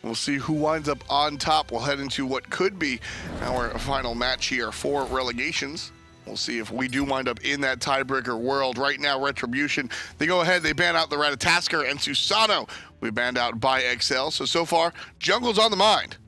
We'll see who winds up on top. We'll head into what could be our final match here for relegations. We'll see if we do wind up in that tiebreaker world. Right now, Retribution, they go ahead, they ban out the Ratatoskr, and Susano, we banned out by XL. So far, jungle's on the mind.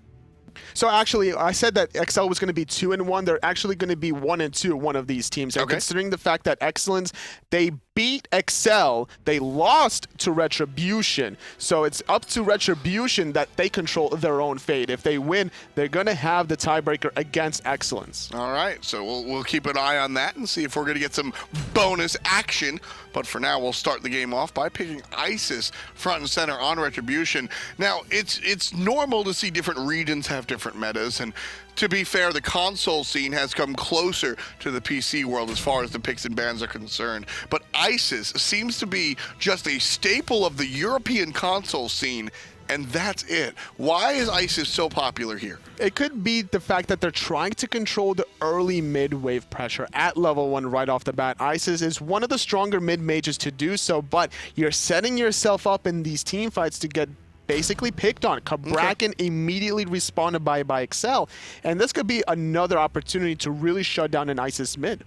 So actually, I said that XL was going to be 2-1. They're actually going to be 1-2, one of these teams. And considering the fact that Excellence, they beat XL, they lost to Retribution. So it's up to Retribution that they control their own fate. If they win, they're going to have the tiebreaker against Excellence. All right, so we'll keep an eye on that and see if we're going to get some bonus action. But for now, we'll start the game off by picking Isis front and center on Retribution. Now, it's normal to see different regions have different metas, and to be fair, the console scene has come closer to the PC world as far as the picks and bans are concerned. But Isis seems to be just a staple of the European console scene, and that's it. Why is Isis so popular here? It could be the fact that they're trying to control the early mid-wave pressure at level 1 right off the bat. Isis is one of the stronger mid-mages to do so, but you're setting yourself up in these team fights to get basically picked on. Kabrakan immediately responded by XL, and this could be another opportunity to really shut down an Isis mid.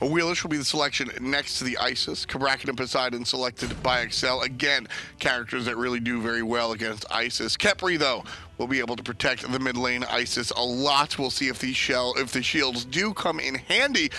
Awilix will be the selection next to the Isis. Kabrakan and Poseidon selected by XL. Again, characters that really do very well against Isis. Khepri, though, will be able to protect the mid lane Isis a lot. We'll see if the shields do come in handy.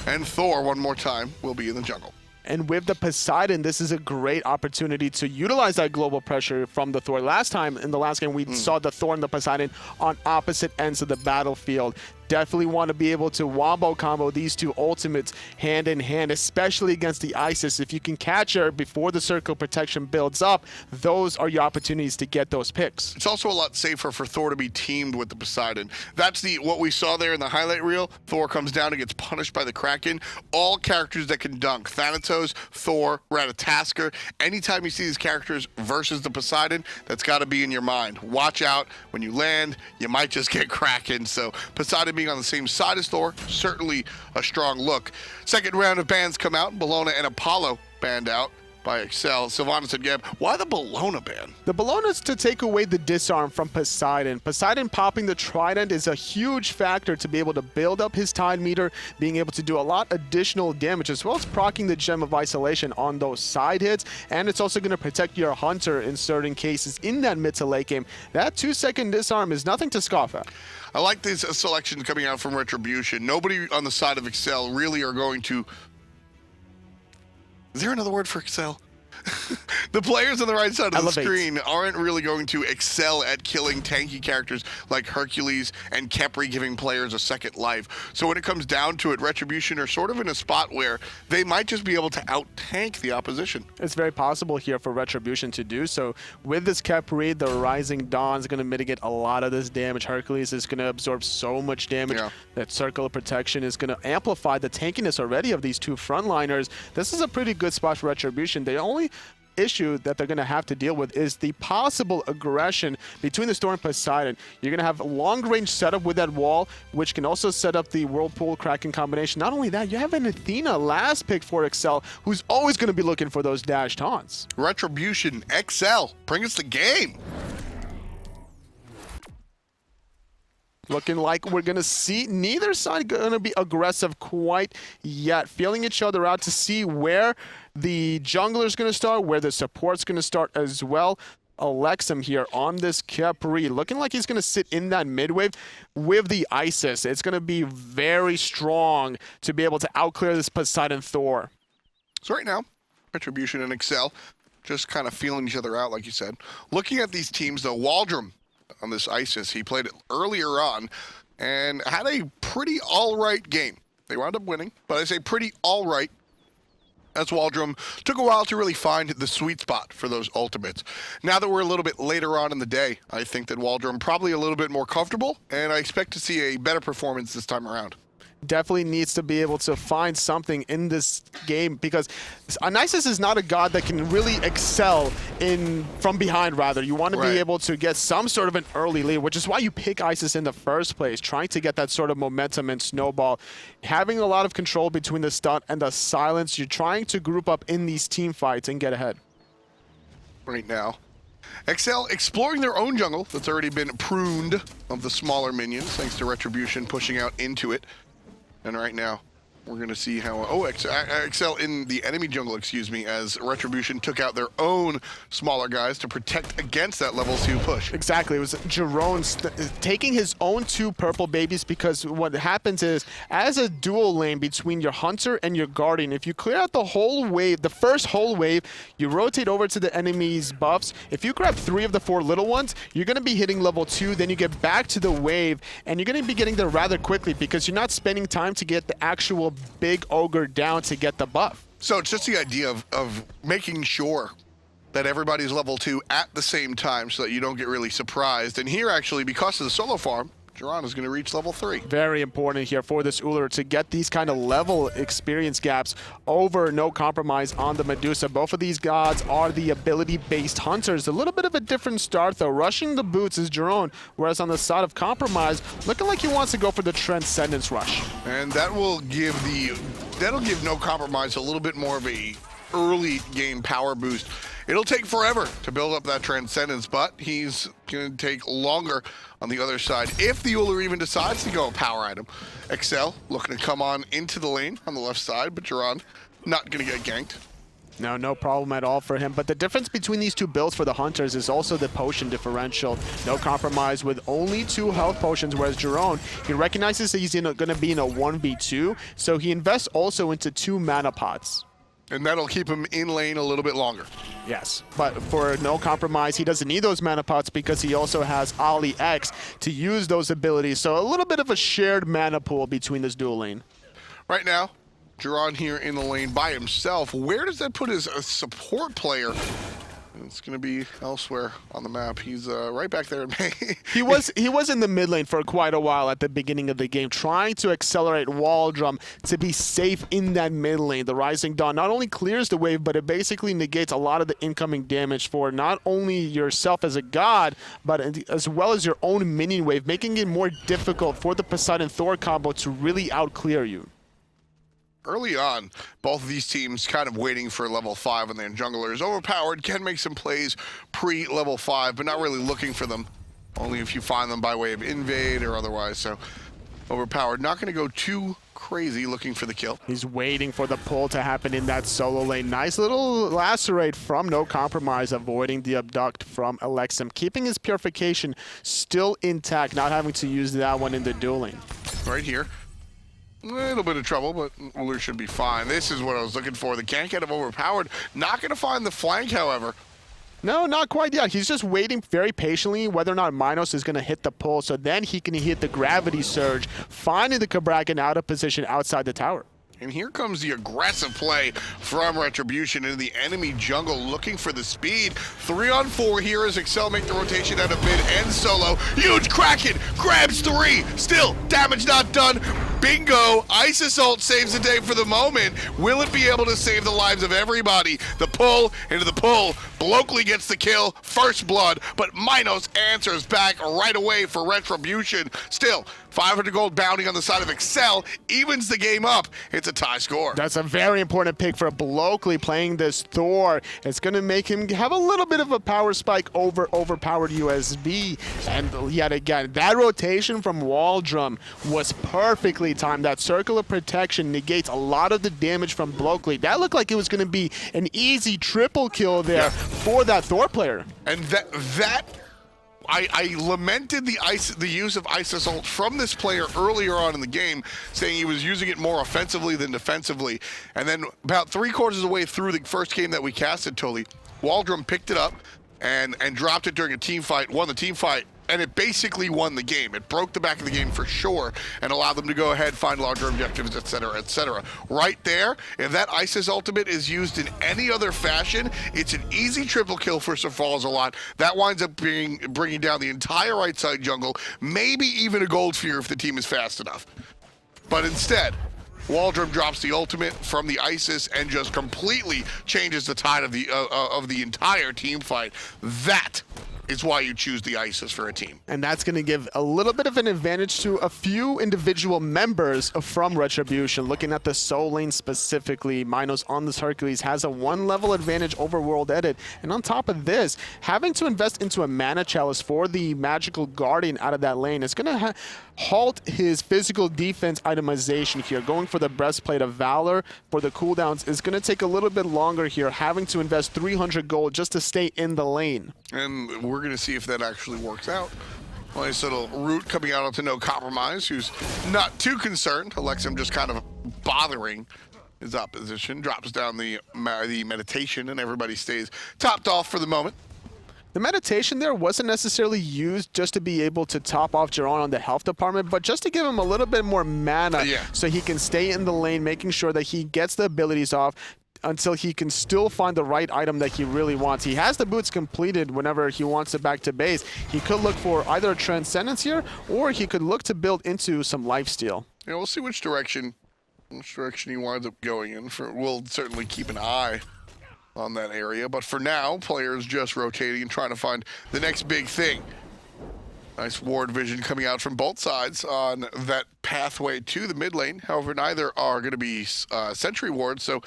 And Thor, one more time, will be in the jungle. And with the Poseidon, this is a great opportunity to utilize that global pressure from the Thor. Last time, in the last game, we saw the Thor and the Poseidon on opposite ends of the battlefield. Definitely want to be able to wombo combo these two ultimates hand in hand, especially against the Isis. If you can catch her before the circle protection builds up, those are your opportunities to get those picks. It's also a lot safer for Thor to be teamed with the Poseidon. That's what we saw there in the highlight reel. Thor comes down and gets punished by the Kraken. All characters that can dunk, Thanatos, Thor, Ratatoskr, anytime you see these characters versus the Poseidon, that's got to be in your mind. Watch out. When you land, you might just get Kraken. So Poseidon being on the same side as Thor, certainly a strong look. Second round of bans come out. Bellona and Apollo banned out by XL. Sylvanus and Gab, why the Bellona ban? The Bellona is to take away the disarm from Poseidon. Poseidon popping the trident is a huge factor to be able to build up his tide meter, being able to do a lot additional damage, as well as proccing the Gem of Isolation on those side hits, and it's also going to protect your Hunter in certain cases in that mid to late game. That 2-second disarm is nothing to scoff at. I like these selections coming out from Retribution. Nobody on the side of XL really are going to... Is there another word for excel? The players on the right side of the screen aren't really going to excel at killing tanky characters like Hercules and Khepri, giving players a second life. So when it comes down to it, Retribution are sort of in a spot where they might just be able to out-tank the opposition. It's very possible here for Retribution to do so. With this Khepri, the Rising Dawn is going to mitigate a lot of this damage. Hercules is going to absorb so much damage. That Circle of Protection is going to amplify the tankiness already of these two frontliners. This is a pretty good spot for Retribution. The only issue that they're going to have to deal with is the possible aggression between the Storm and Poseidon. You're going to have a long-range setup with that wall, which can also set up the Whirlpool Kraken combination. Not only that, you have an Athena last pick for XL, who's always going to be looking for those dash taunts. Retribution, XL, bring us the game. Looking like we're going to see neither side going to be aggressive quite yet. Feeling each other out to see where the jungler is going to start, where the support's going to start as well. Alexum here on this Khepri, looking like he's going to sit in that mid-wave with the Isis. It's going to be very strong to be able to outclear this Poseidon Thor. So right now, Retribution and XL just kind of feeling each other out, like you said. Looking at these teams, though, Waldrum on this Isis, he played it earlier on and had a pretty all-right game. They wound up winning, but I say pretty all-right. As Waldrum took a while to really find the sweet spot for those ultimates. Now that we're a little bit later on in the day, I think that Waldrum probably a little bit more comfortable, and I expect to see a better performance this time around. Definitely needs to be able to find something in this game, because Isis is not a god that can really excel from behind, rather. You want to be able to get some sort of an early lead, which is why you pick Isis in the first place, trying to get that sort of momentum and snowball. Having a lot of control between the stun and the silence, you're trying to group up in these team fights and get ahead. Right now, XL exploring their own jungle that's already been pruned of the smaller minions, thanks to Retribution pushing out into it. And right now, we're going to see how... Oh, XL in the enemy jungle, excuse me, as Retribution took out their own smaller guys to protect against that level 2 push. Exactly. It was Jerome taking his own 2 purple babies, because what happens is, as a dual lane between your Hunter and your Guardian, if you clear out the whole wave, the first whole wave, you rotate over to the enemy's buffs. If you grab 3 of the 4 little ones, you're going to be hitting level 2, then you get back to the wave, and you're going to be getting there rather quickly because you're not spending time to get the actual big ogre down to get the buff. So it's just the idea of making sure that everybody's level 2 at the same time so that you don't get really surprised. And here, actually, because of the solo farm, Duran is going to reach level 3. Very important here for this Ullr to get these kind of level experience gaps over no compromise on the Medusa. Both of these gods are the ability-based hunters. A little bit of a different start, though. Rushing the boots is Jerome, whereas on the side of compromise, looking like he wants to go for the Transcendence Rush. And that will give that'll give no compromise a little bit more of a early game power boost. It'll take forever to build up that Transcendence, but he's going to take longer on the other side if the Ullr even decides to go power item. XL looking to come on into the lane on the left side, but Duran not going to get ganked. No problem at all for him. But the difference between these 2 builds for the Hunters is also the potion differential. No compromise with only 2 health potions, whereas Jerome, he recognizes that he's going to be in a 1v2, so he invests also into 2 mana pots. And that'll keep him in lane a little bit longer. Yes, but for no compromise, he doesn't need those mana pots because he also has Ali X to use those abilities. So a little bit of a shared mana pool between this dual lane. Right now, Duran here in the lane by himself. Where does that put his support player? It's going to be elsewhere on the map. He's right back there in May. He was in the mid lane for quite a while at the beginning of the game, trying to accelerate wall drum to be safe in that mid lane. The Rising Dawn not only clears the wave, but it basically negates a lot of the incoming damage for not only yourself as a god, but as well as your own minion wave, making it more difficult for the Poseidon Thor combo to really outclear you. Early on, both of these teams kind of waiting for level 5 and their jungler is overpowered, can make some plays pre-level 5, but not really looking for them. Only if you find them by way of invade or otherwise, so overpowered. Not going to go too crazy looking for the kill. He's waiting for the pull to happen in that solo lane. Nice little lacerate from No Compromise, avoiding the abduct from Alexim, keeping his purification still intact, not having to use that one in the dueling. Right here. A little bit of trouble, but Ullr should be fine. This is what I was looking for. The gank get him overpowered. Not going to find the flank, however. No, not quite yet. He's just waiting very patiently whether or not Minos is going to hit the pull, so then he can hit the gravity surge, finding the Kabrakan out of position outside the tower. And here comes the aggressive play from Retribution into the enemy jungle, looking for the speed. 3-on-4 here as XL make the rotation out of mid and solo. Huge Kraken, grabs 3. Still, damage not done. Bingo, Isis ult saves the day for the moment. Will it be able to save the lives of everybody? The pull into the pull. Blokely gets the kill, first blood, but Minos answers back right away for Retribution. Still, 500 gold bounty on the side of XL, evens the game up. It's a tie score. That's a very important pick for Blokely playing this Thor. It's going to make him have a little bit of a power spike over overpowered USB. And yet again, that rotation from Waldrum was perfectly timed. That circle of protection negates a lot of the damage from Blokely. That looked like it was going to be an easy triple kill there for that Thor player. And I lamented the use of Isis ult from this player earlier on in the game, saying he was using it more offensively than defensively. And then about 3/4 of the way through the first game that we casted, Tully, Waldrum picked it up and dropped it during a team fight, won the team fight, and it basically won the game. It broke the back of the game for sure and allowed them to go ahead, find larger objectives, etc., etc. Right there, if that Isis ultimate is used in any other fashion, it's an easy triple kill for Sir Falls-a-Lot. That winds up bringing down the entire right side jungle, maybe even a gold fear if the team is fast enough. But instead, Waldrum drops the ultimate from the Isis and just completely changes the tide of the entire team fight. That is why you choose the Isis for a team. And that's going to give a little bit of an advantage to a few individual members from Retribution. Looking at the Soul lane specifically, Minos on this Hercules has a 1-level advantage over World Edit. And on top of this, having to invest into a mana chalice for the Magical Guardian out of that lane is going to halt his physical defense itemization here. Going for the Breastplate of Valor for the cooldowns is going to take a little bit longer here, having to invest 300 gold just to stay in the lane. And we're going to see if that actually works out. Nice little route coming out onto No Compromise, who's not too concerned. Alexim just kind of bothering his opposition. Drops down the meditation, and everybody stays topped off for the moment. The meditation there wasn't necessarily used just to be able to top off Jiron on the health department, but just to give him a little bit more mana so he can stay in the lane, making sure that he gets the abilities off until he can still find the right item that he really wants. He has the boots completed whenever he wants it back to base. He could look for either a Transcendence here, or he could look to build into some lifesteal. Yeah, we'll see which direction he winds up going in. We'll certainly keep an eye on that area, but for now, players just rotating and trying to find the next big thing. Nice ward vision coming out from both sides on that pathway to the mid lane. However, neither are going to be sentry wards, so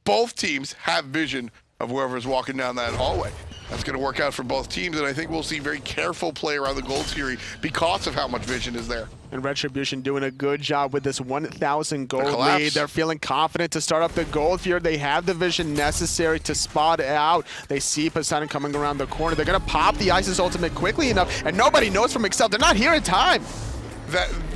both teams have vision of whoever's walking down that hallway. That's going to work out for both teams, and I think we'll see very careful play around the Gold Fury because of how much vision is there. And Retribution doing a good job with this 1,000 gold lead. They're feeling confident to start up the Gold Fury. They have the vision necessary to spot it out. They see Poseidon coming around the corner. They're going to pop the Isis ultimate quickly enough, and nobody knows from Excel. They're not here in time.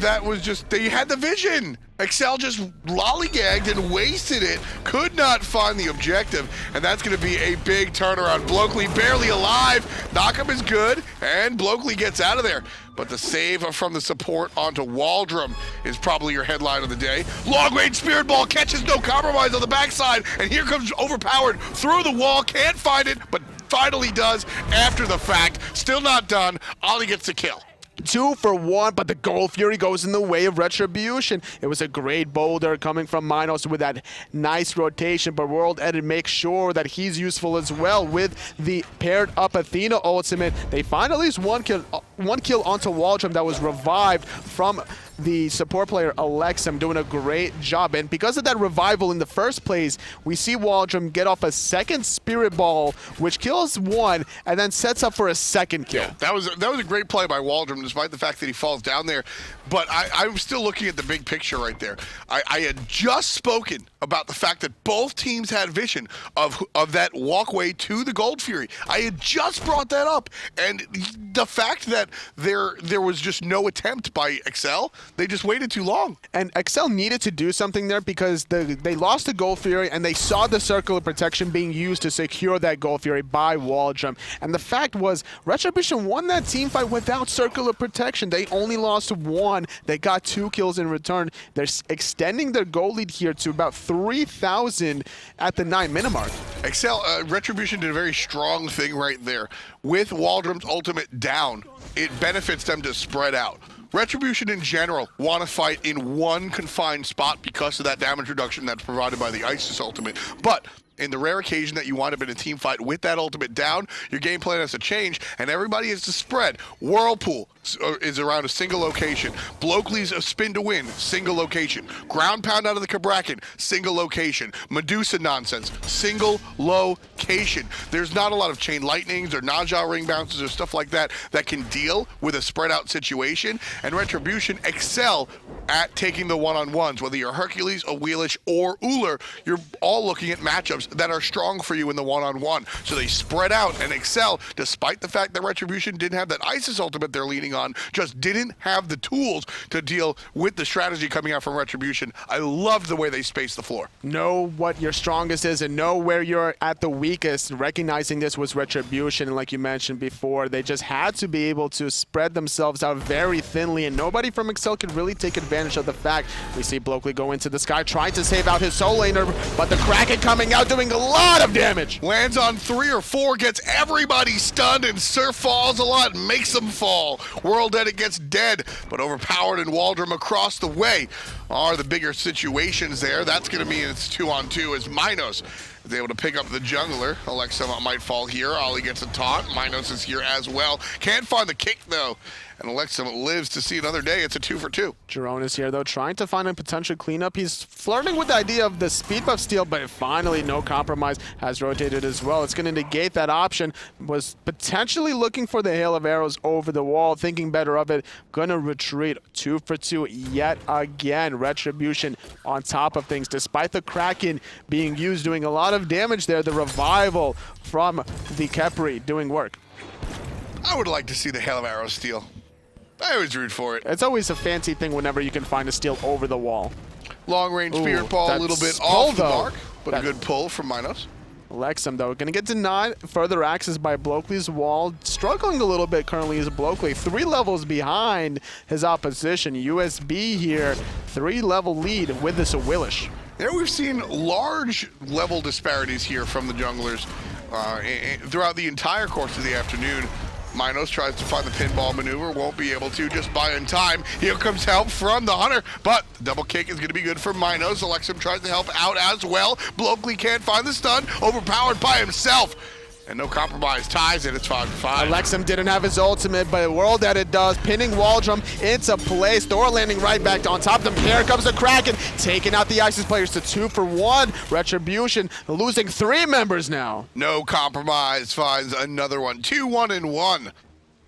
That was just, they had the vision. Excel just lollygagged and wasted it, could not find the objective, and that's going to be a big turnaround. Blokely barely alive, knockup is good, and Blokely gets out of there. But the save from the support onto Waldrum is probably your headline of the day. Long-range Spirit Ball catches No Compromise on the backside, and here comes Overpowered through the wall, can't find it, but finally does after the fact. Still not done, Ollie gets the kill. 2 for 1, but the Gold Fury goes in the way of Retribution. It was a great boulder coming from Minos with that nice rotation, but World Edit makes sure that he's useful as well with the paired up Athena ultimate. They find at least one kill onto Waldrum that was revived from the support player Alexim, doing a great job. And because of that revival in the first place, we see Waldrum get off a second Spirit Ball, which kills one and then sets up for a second kill. Yeah, that was a great play by Waldrum, despite the fact that he falls down there. But I'm still looking at the big picture right there. I had just spoken about the fact that both teams had vision of that walkway to the Gold Fury. I had just brought that up, and the fact that there was just no attempt by Excel, they just waited too long. And Excel needed to do something there because they lost the Gold Fury, and they saw the Circle of Protection being used to secure that Gold Fury by Waldrum. And the fact was, Retribution won that team fight without Circle of Protection. They only lost 1. They got 2 kills in return. They're extending their goal lead here to about 3,000 at the 9-minute mark. Excel, Retribution did a very strong thing right there. With Waldrum's ultimate down, it benefits them to spread out. Retribution in general want to fight in one confined spot because of that damage reduction that's provided by the Isis ultimate. But in the rare occasion that you wind up in a team fight with that ultimate down, your game plan has to change, and everybody has to spread. Whirlpool is around a single location. Blokely's a spin to win, single location. Ground pound out of the Cabrakan, single location. Medusa nonsense, single location. There's not a lot of chain lightnings or Naja ring bounces or stuff like that that can deal with a spread out situation, and Retribution excel at taking the one-on-ones. Whether you're Hercules, Awilix, or Ullr, you're all looking at matchups that are strong for you in the one-on-one. So they spread out and excel, despite the fact that Retribution didn't have that Isis ultimate they're leaning on, just didn't have the tools to deal with the strategy coming out from Retribution. I love the way they space the floor. Know what your strongest is and know where you're at the weakest. Recognizing this was Retribution, and like you mentioned before, they just had to be able to spread themselves out very thinly, and nobody from Excel could really take advantage of the fact we see Blokely go into the sky trying to save out his soul laner, but the Kraken coming out doing a lot of damage. Lands on 3 or 4, gets everybody stunned, and Surf falls a lot, makes them fall. World Edit gets dead, but Overpowered and Waldrum across the way are the bigger situations there. That's going to mean it's 2-on-2 as Minos is able to pick up the jungler. Alexa might fall here. Ollie gets a taunt. Minos is here as well. Can't find the kick, though. And Alexa lives to see another day. It's a 2 for 2. Jerome is here, though, trying to find a potential cleanup. He's flirting with the idea of the speed buff steal, but finally, no compromise, has rotated as well. It's going to negate that option. Was potentially looking for the hail of arrows over the wall, thinking better of it. Going to retreat. 2 for 2 yet again. Retribution on top of things. Despite the Kraken being used, doing a lot of damage there, the revival from the Khepri doing work. I would like to see the hail of arrows steal. I always root for it. It's always a fancy thing whenever you can find a steal over the wall. Long range spirit ball, a little bit off the mark, but a good pull from Minos. Alexum, though, going to get denied further access by Blokely's wall. Struggling a little bit currently is Blokely. 3 levels behind his opposition. USB here, 3-level lead with this Awilix. Yeah, we've seen large level disparities here from the junglers throughout the entire course of the afternoon. Minos tries to find the pinball maneuver, won't be able to, just by in time. Here comes help from the Hunter, but double kick is going to be good for Minos. Alexum tries to help out as well. Blokely can't find the stun, overpowered by himself. And no compromise, ties it, it's 5 for 5. Alexum didn't have his ultimate, but world that it does. Pinning wall drum into place. Thor landing right back on top of them. Here comes the Kraken, taking out the ISIS players to 2 for 1. Retribution losing 3 members now. No compromise, finds another one. 2-1-1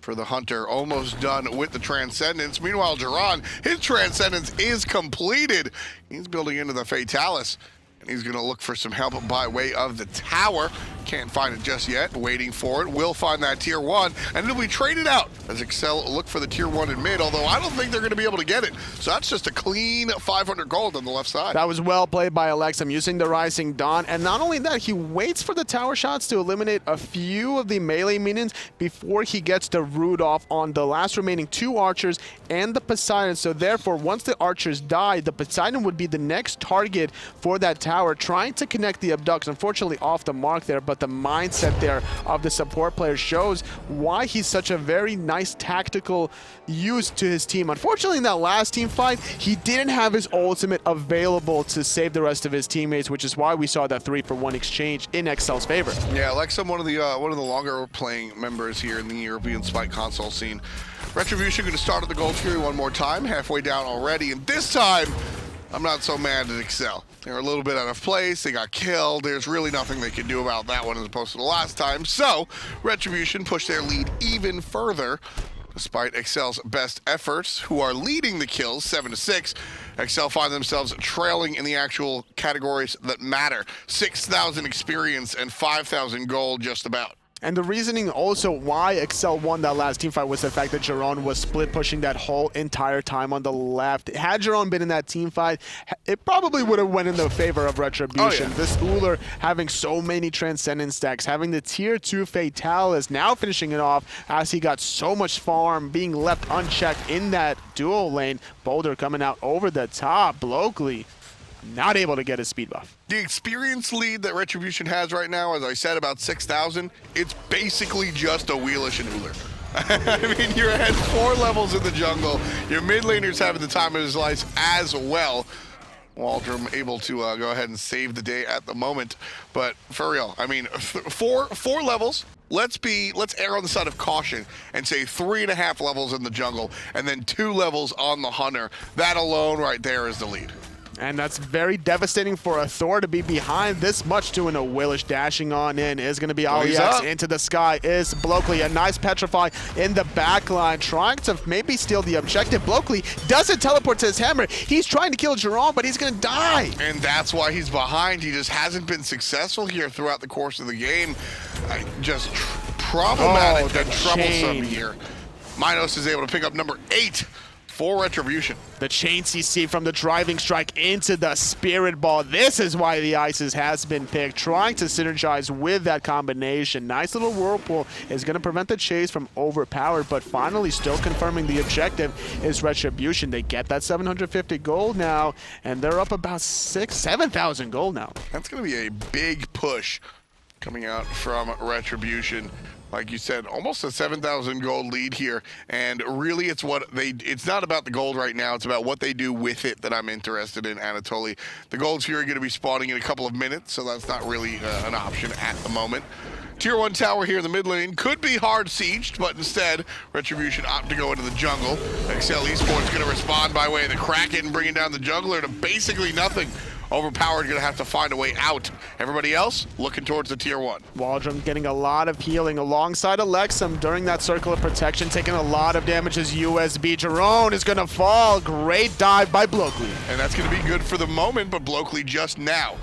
for the Hunter, almost done with the Transcendence. Meanwhile, Duran, his Transcendence is completed. He's building into the Fatalis. And he's going to look for some help by way of the tower. Can't find it just yet. Waiting for it. Will find that tier 1. And it'll be traded out as Excel look for the tier 1 in mid, although I don't think they're going to be able to get it. So that's just a clean 500 gold on the left side. That was well played by Alexum, using the Rising Dawn. And not only that, he waits for the tower shots to eliminate a few of the melee minions before he gets the root off on the last remaining 2 archers and the Poseidon. So therefore, once the archers die, the Poseidon would be the next target for that tower, trying to connect the abducts. Unfortunately off the mark there, but the mindset there of the support player shows why he's such a very nice tactical use to his team. Unfortunately, in that last team fight, he didn't have his ultimate available to save the rest of his teammates, which is why we saw that 3 for 1 exchange in Excel's favor. Yeah, Alexum, one of the longer playing members here in the European Smite console scene. Retribution going to start at the Gold Fury one more time, halfway down already, and this time I'm not so mad at Excel. They're a little bit out of place. They got killed. There's really nothing they can do about that one as opposed to the last time. So Retribution pushed their lead even further, despite Excel's best efforts, who are leading the kills 7-6. Excel find themselves trailing in the actual categories that matter. 6,000 experience and 5,000 gold just about. And the reasoning also why Excel won that last team fight was the fact that Jerome was split pushing that whole entire time on the left. Had Jerome been in that team fight, it probably would have went in the favor of Retribution. Oh, yeah. This Ullr having so many Transcendence stacks, having the tier 2 Fatalis, now finishing it off as he got so much farm being left unchecked in that dual lane. Boulder coming out over the top. Blokely not able to get his speed buff. The experience lead that Retribution has right now, as I said, about 6,000, it's basically just Awilix and Ullr. I mean, you're at 4 levels in the jungle. Your mid laner's having the time of his life as well. Waldrum able to go ahead and save the day at the moment. But for real, I mean, four levels. Let's err on the side of caution and say 3.5 levels in the jungle and then 2 levels on the Hunter. That alone right there is the lead. And that's very devastating for a Thor to be behind this much to an Awilix. Dashing on in is going to be Awilix into the sky is Blokely. A nice Petrify in the back line, trying to maybe steal the objective. Blokely doesn't teleport to his hammer. He's trying to kill Jerome, but he's going to die. And that's why he's behind. He just hasn't been successful here throughout the course of the game. Just problematic and troublesome here. Minos is able to pick up number 8. For Retribution. The chain CC from the driving strike into the spirit ball. This is why the ISIS has been picked, trying to synergize with that combination. Nice little whirlpool is going to prevent the chase from overpowered, but finally still confirming the objective is Retribution. They get that 750 gold now, and they're up about 7,000 gold now. That's going to be a big push coming out from Retribution. Like you said, almost a 7,000 gold lead here, and really it's not about the gold right now, it's about what they do with it that I'm interested in, Anatoly. The golds here are going to be spawning in a couple of minutes, so that's not really an option at the moment. Tier 1 tower here in the mid lane could be hard sieged, but instead, Retribution opt to go into the jungle. XL Esports going to respond by way of the Kraken, bringing down the jungler to basically nothing. Overpowered, gonna have to find a way out. Everybody else looking towards the tier 1. Waldrum getting a lot of healing alongside Alexum during that circle of protection, taking a lot of damage as USB. Jerome is gonna fall. Great dive by Blokely. And that's gonna be good for the moment, but Blokely just now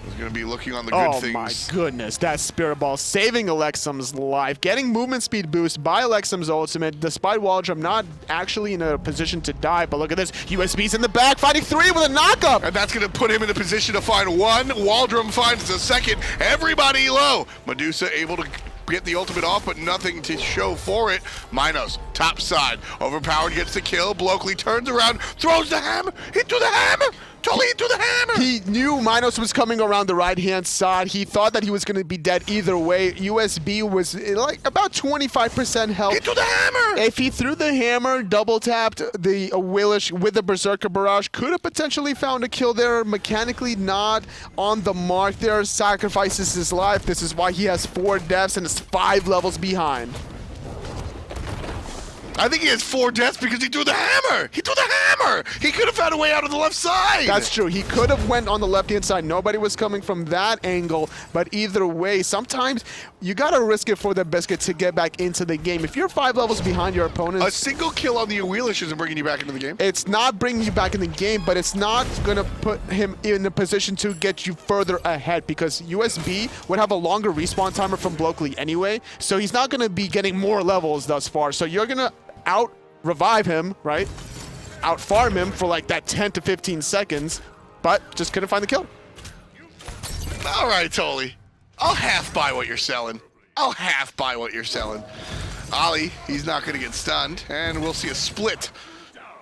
is gonna be looking on the good things. Oh my goodness, that Spirit Ball saving Alexum's life, getting movement speed boost by Alexum's ultimate, despite Waldrum not actually in a position to die. But look at this, USB's in the back, fighting 3 with a knockup. And that's gonna put him in a position to find 1. Waldrum finds the second. Everybody low. Medusa able to get the ultimate off, but nothing to show for it. Minos, top side. Overpowered gets the kill. Blokely turns around, throws the hammer. He threw the hammer. Totally into the hammer. He knew Minos was coming around the right-hand side. He thought that he was going to be dead either way. USB was like about 25% health. Into the hammer. If he threw the hammer, double-tapped the Awilix with the Berserker Barrage, could have potentially found a kill there. Mechanically not on the mark there. Sacrifices his life. This is why he has 4 deaths and is 5 levels behind. I think he has 4 deaths because he threw the hammer. He threw the hammer. He could have found a way out of the left side. That's true. He could have went on the left-hand side. Nobody was coming from that angle. But either way, sometimes you got to risk it for the biscuit to get back into the game. If you're 5 levels behind your opponent, a single kill on the Awilix isn't bringing you back into the game. It's not bringing you back in the game, but it's not going to put him in a position to get you further ahead because USB would have a longer respawn timer from Blokely anyway. So he's not going to be getting more levels thus far. So you're going to out-revive him, right? Out-farm him for like that 10 to 15 seconds, but just couldn't find the kill. All right, Toly. I'll half buy what you're selling. I'll half buy what you're selling. Ollie, he's not going to get stunned, and we'll see a split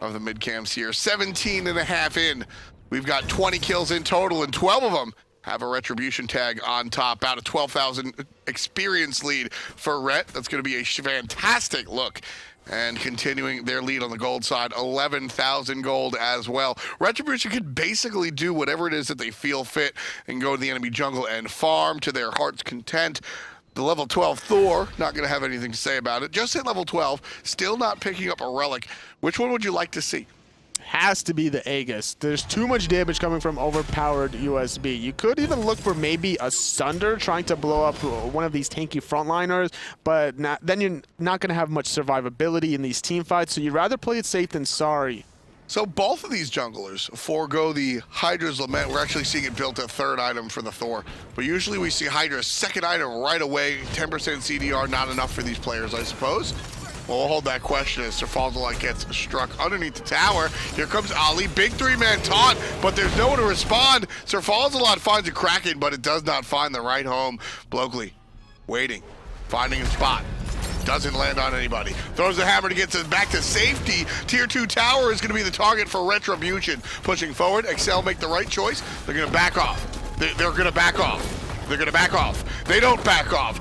of the mid-cams here. 17.5 in. We've got 20 kills in total, and 12 of them have a Retribution tag on top. Out of 12,000 experience lead for Ret. That's going to be a fantastic look. And continuing their lead on the gold side, 11,000 gold as well. Retribution can basically do whatever it is that they feel fit and go to the enemy jungle and farm to their heart's content. The level 12 Thor, not going to have anything to say about it. Just hit level 12, still not picking up a relic. Which one would you like to see? Has to be the Aegis. There's too much damage coming from overpowered USB. You could even look for maybe a Sunder trying to blow up one of these tanky frontliners, but then you're not going to have much survivability in these team fights, so you'd rather play it safe than sorry. So both of these junglers forego the Hydra's Lament. We're actually seeing it built a 3rd item for the Thor. But usually we see Hydra's 2nd item right away. 10% CDR, not enough for these players, I suppose. Well, we'll hold that question as SoaR gets struck underneath the tower. Here comes Ali, big 3-man taunt, but there's no one to respond. SoaR finds a Kraken, but it does not find the right home. Blokely, waiting, finding a spot. Doesn't land on anybody. Throws the hammer to get back to safety. Tier 2 tower is going to be the target for Retribution. Pushing forward, XL make the right choice. They're going to back off. They're going to back off. They're going to back off. They don't back off.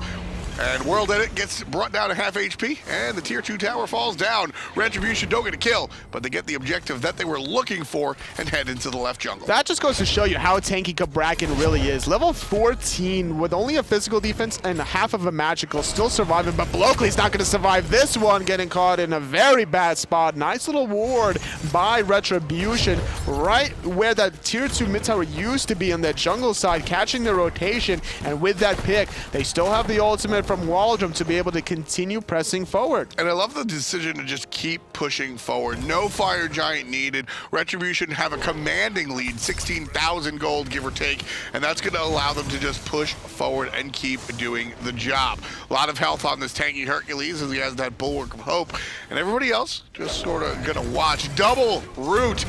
And World Edit gets brought down to half HP, and the Tier 2 tower falls down. Retribution don't get a kill, but they get the objective that they were looking for and head into the left jungle. That just goes to show you how tanky Bracken really is. Level 14 with only a physical defense and half of a magical, still surviving, but Blokely's not going to survive this one, getting caught in a very bad spot. Nice little ward by Retribution, right where that Tier 2 mid tower used to be on that jungle side, catching the rotation, and with that pick, they still have the ultimate from Waldrum to be able to continue pressing forward. And I love the decision to just keep pushing forward. No Fire Giant needed. Retribution have a commanding lead, 16,000 gold, give or take, and that's going to allow them to just push forward and keep doing the job. A lot of health on this tanky Hercules as he has that Bulwark of Hope, and everybody else just sort of going to watch. Double root.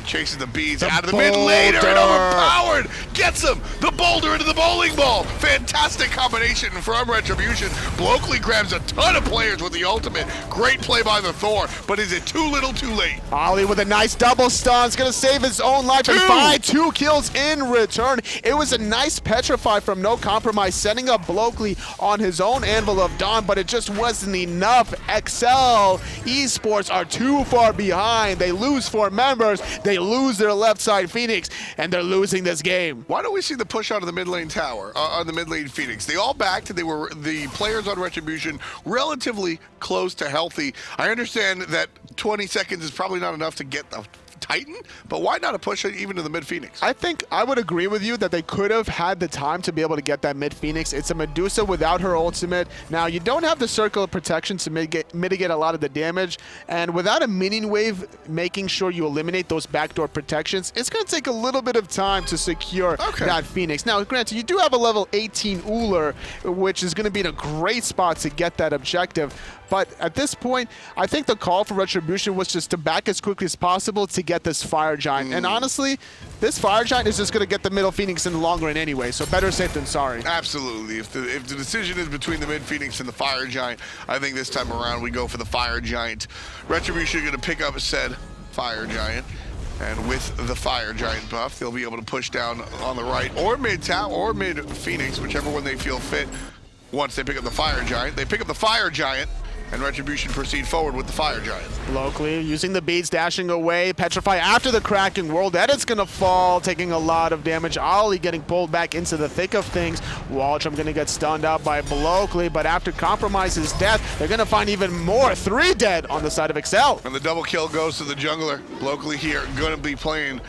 chases the bees out of the mid laner and overpowered. Gets him. The boulder into the bowling ball. Fantastic combination from Retribution. Blokely grabs a ton of players with the ultimate. Great play by the Thor, but is it too little too late? Ollie with a nice double stun. Is going to save his own life and find 2 kills in return. It was a nice petrify from No Compromise, setting up Blokely on his own anvil of Dawn, but it just wasn't enough. XL Esports are too far behind. They lose 4 members. They lose their left side Phoenix, and they're losing this game. Why don't we see the push out of the mid lane tower, on the mid lane Phoenix? They all backed. They were the players on Retribution relatively close to healthy. I understand that 20 seconds is probably not enough to get the Titan, but why not a push even to the mid Phoenix? I think I would agree with you that they could have had the time to be able to get that mid Phoenix. It's a Medusa without her ultimate. Now, you don't have the circle of protection to mitigate a lot of the damage, and without a minion wave making sure you eliminate those backdoor protections, it's going to take a little bit of time to secure that Phoenix. Now, granted, you do have a level 18 Ullr, which is going to be in a great spot to get that objective. But at this point, I think the call for Retribution was just to back as quickly as possible to get this Fire Giant. And honestly, this Fire Giant is just going to get the middle Phoenix in the long run anyway, so better safe than sorry. Absolutely. If the decision is between the mid Phoenix and the Fire Giant, I think this time around we go for the Fire Giant. Retribution going to pick up said Fire Giant. And with the Fire Giant buff, they'll be able to push down on the right or mid tower or mid Phoenix, whichever one they feel fit. Once they pick up the Fire Giant, they pick up the Fire Giant, and Retribution proceed forward with the Fire Giant. Locally, using the beads, dashing away. Petrify after the Kraken World Edit's going to fall, taking a lot of damage. Ollie getting pulled back into the thick of things. Waldrum going to get stunned out by Blokely, but after Compromise's death, they're going to find even more. 3 dead on the side of Excel. And the double kill goes to the jungler. Blokely here going to be playing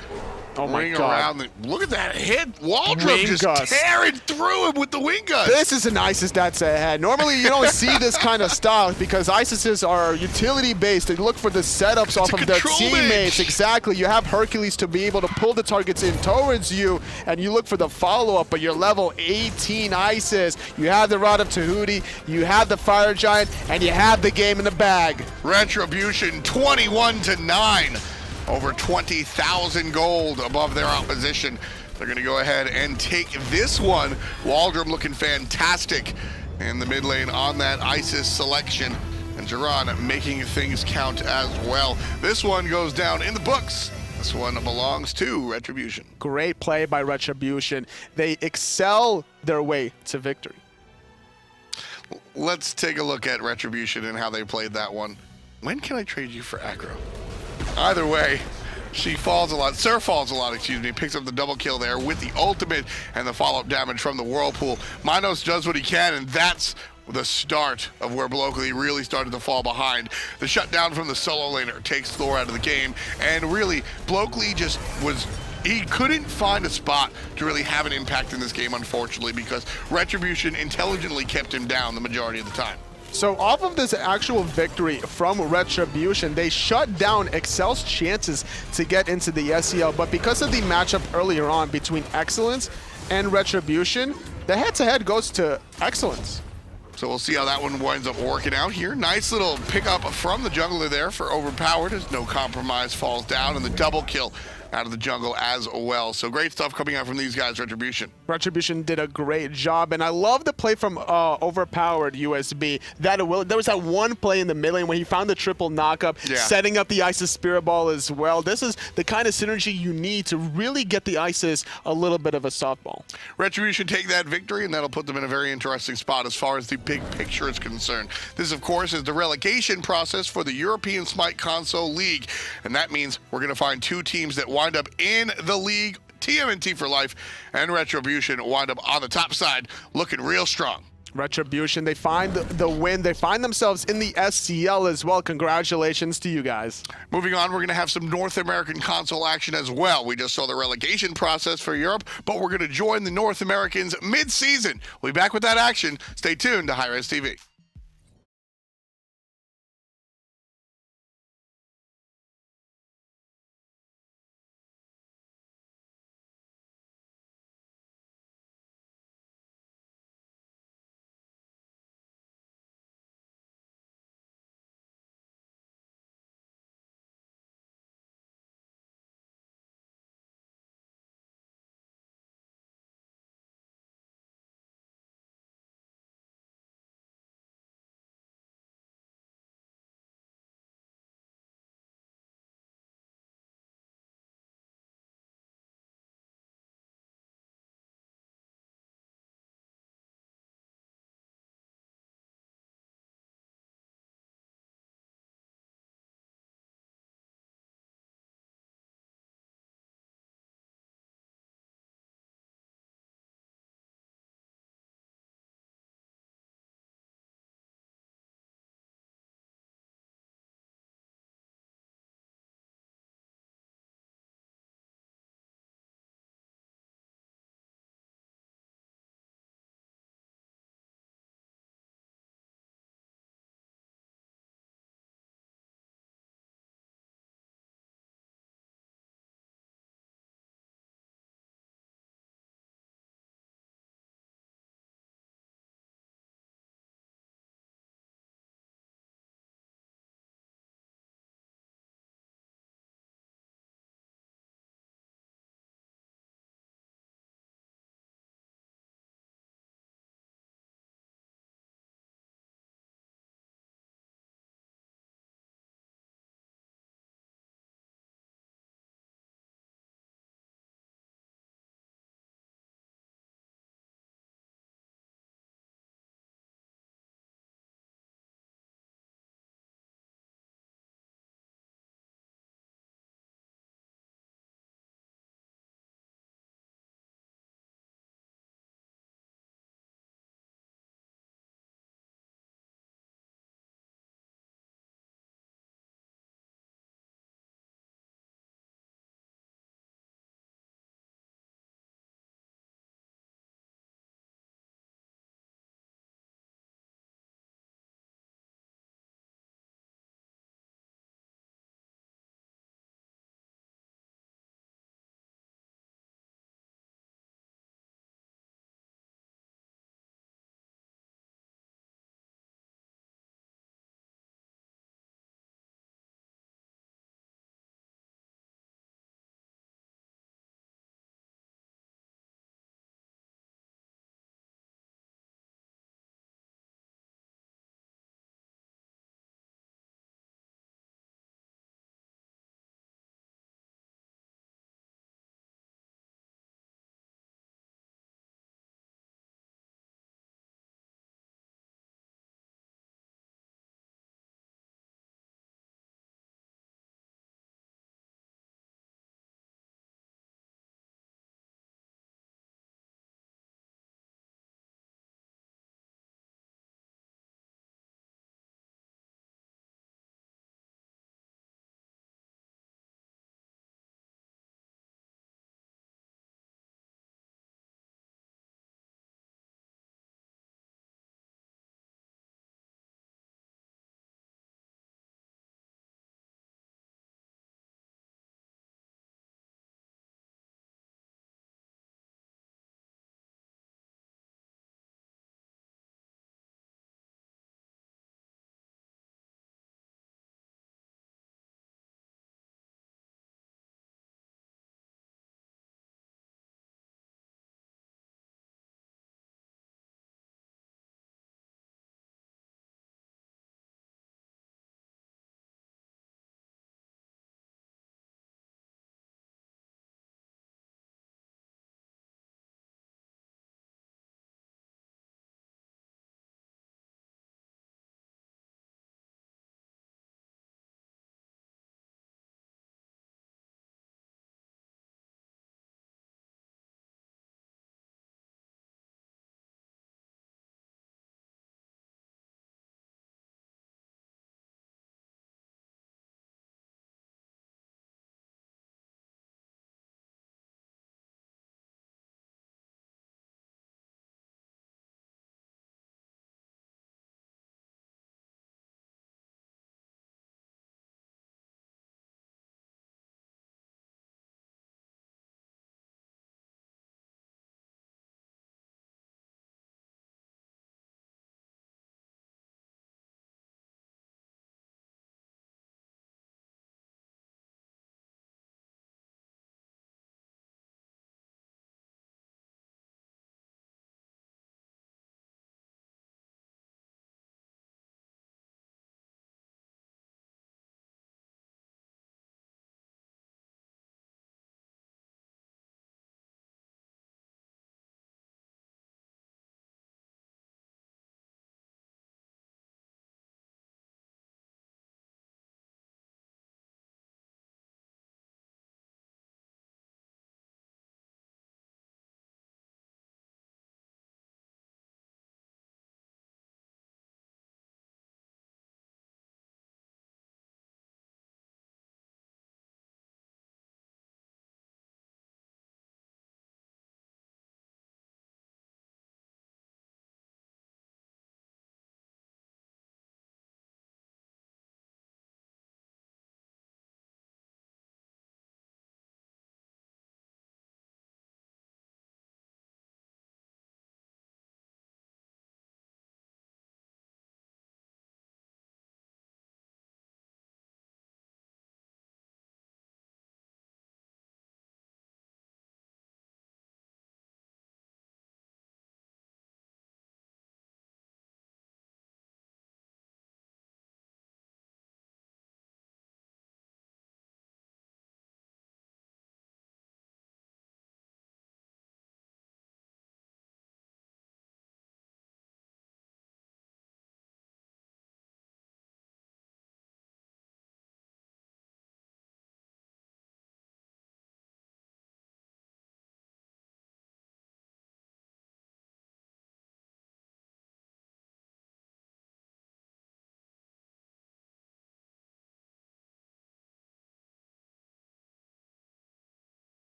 ring around. Look at that hit. Waldrum just tearing through him with the wing gust. This is an Isis that's ahead. Normally, you don't see this kind of style because Isises are utility-based. They look for the setups off of their teammates. Exactly. You have Hercules to be able to pull the targets in towards you, and you look for the follow-up, but you're level 18 Isis. You have the Rod of Tahuti, you have the Fire Giant, and you have the game in the bag. Retribution 21-9. Over 20,000 gold above their opposition. They're going to go ahead and take this one. Waldrum looking fantastic in the mid lane on that Isis selection. And Jiran making things count as well. This one goes down in the books. This one belongs to Retribution. Great play by Retribution. They excel their way to victory. Let's take a look at Retribution and how they played that one. When can I trade you for aggro? Either way, she falls a lot. Sir falls a lot, excuse me. Picks up the double kill there with the ultimate and the follow-up damage from the Whirlpool. Minos does what he can, and that's the start of where Blokely really started to fall behind. The shutdown from the solo laner takes Thor out of the game, and really, Blokely just was... He couldn't find a spot to really have an impact in this game, unfortunately, because Retribution intelligently kept him down the majority of the time. So off of this actual victory from Retribution, they shut down Excel's chances to get into the SEL, but because of the matchup earlier on between Excellence and Retribution, the head-to-head goes to Excellence. So we'll see how that one winds up working out here. Nice little pickup from the jungler there for Overpowered as No Compromise falls down, and the double kill out of the jungle as well. So great stuff coming out from these guys, Retribution. Retribution did a great job, and I love the play from Overpowered USB. There was that one play in the mid lane where he found the triple knockup, setting up the Isis Spirit Ball as well. This is the kind of synergy you need to really get the Isis a little bit of a softball. Retribution take that victory, and that'll put them in a very interesting spot as far as the big picture is concerned. This, of course, is the relegation process for the European Smite Console League, and that means we're going to find 2 teams that wind up in the league. TMNT for life and Retribution wind up on the top side looking real strong. Retribution, they find the win. They find themselves in the SCL as well. Congratulations to you guys. Moving on, we're going to have some North American console action as well. We just saw the relegation process for Europe, but we're going to join the North Americans mid-season. We'll be back with that action. Stay tuned to hi-rez TV.